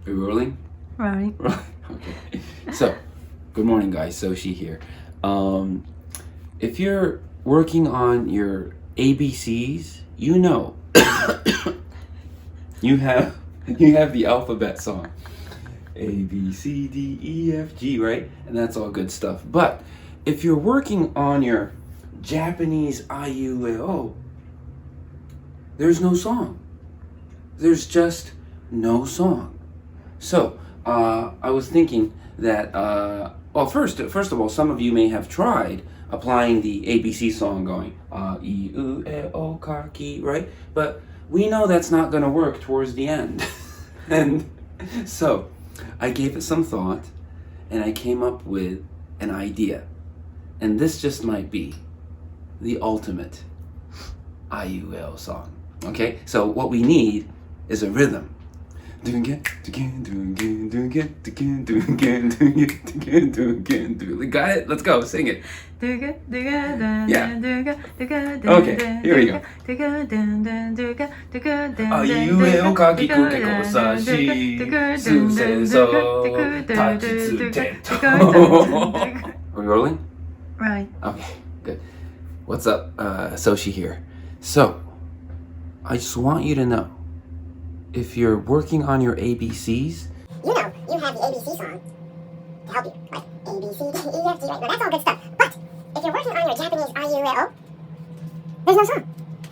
Are you rolling? Right. Okay. So, good morning, guys. Soshi here. If you're working on your ABCs, you know you have the alphabet song. A, B, C, D, E, F, G, right? And that's all good stuff. But if you're working on your Japanese I, U, E, O, there's no song. There's just no song. So, I was thinking that, first of all, some of you may have tried applying the ABC song going, I, U, E, O, ka, ki, right? But we know that's not going to work towards the end. And so, I gave it some thought, and I came up with an idea. And this just might be the ultimate I, U, E, O song. Okay? So, what we need is a rhythm. Got it? Let's go. Sing it. Yeah. Okay, here we go. あいうえおかきくけこさしすせそたちつてと Are we rolling? Right. Okay, good. What's up? Soshi here. So, I just want you to know, if you're working on your ABCs, you know you have the ABC song to help you, like A, B, C, D, E, F, G, right? Well, that's all good stuff. But if you're working on your Japanese I, U, E, O, there's no song.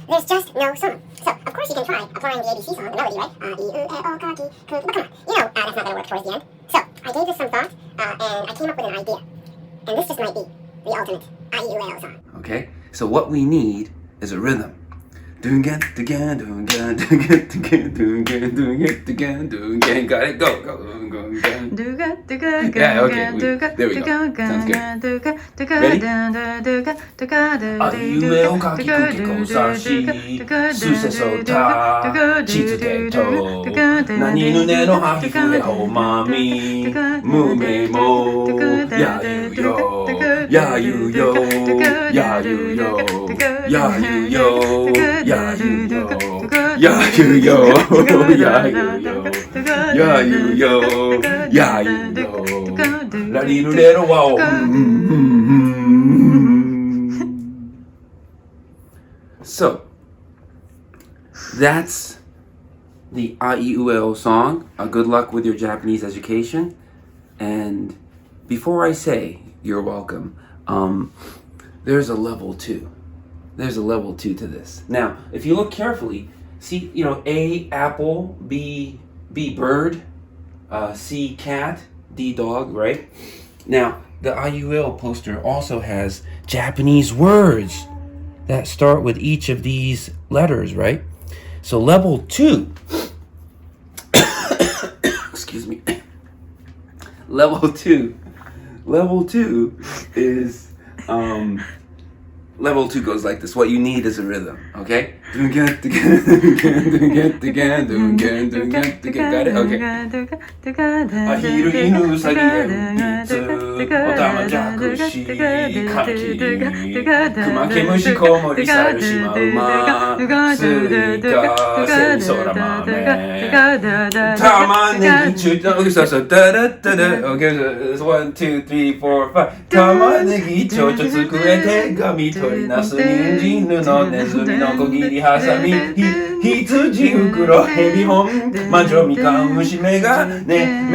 There's just no song. So, of course, you can try applying the ABC song, the melody, right? I, U, E, O, ka, ki, ku, but come on. You know that's not going to work towards the end. So, I gave this some thought, and I came up with an idea. And this just might be the ultimate I, U, E, O song. okay? So what we need is a rhythm. Got it? Go. Yeah, okay. There we go. Sounds good. Ready? あいうえおかきくけこさしすせそたちつてとなにぬねのはひふれほまみむめもやゆよやゆよやゆよやゆよやゆよやゆよやゆよやゆよやゆよラリルレロワオSo, that's the A I U E O song. Good luck with your Japanese education. And before I say you're welcome, there's a level 2. There's a level 2 to this. Now, if you look carefully, see, A, apple, B, bird, C, cat, D, dog, right? Now, the I U E O poster also has Japanese words that start with each of these letters, right? So level 2, excuse me, level 2 is, level 2 goes like this. What you need is a rhythm, okay? Got it? Okay. アヒル犬ウサギエルピツオタマジャクシカキクマケムシコウモリサルシマウマスイカセミソラマメタマネギチュウそうそうダダダダ OK 1 2 3 4 5タマネギチョウチョつくえ手紙鳥ナス人参布ネズミのこぎりハサミ羊袋ヘビホン魔女みかん虫メガネ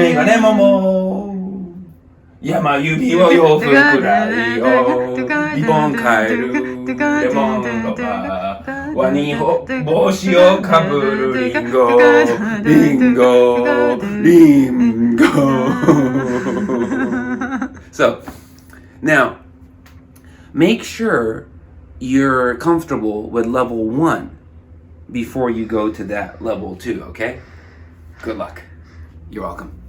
桃山指を洋服くらいをリボンカエルレモンロバワニ帽子をかぶるリンゴSo, now, make sure you're comfortable with level 1 before you go to that level 2, okay? Good luck. You're welcome.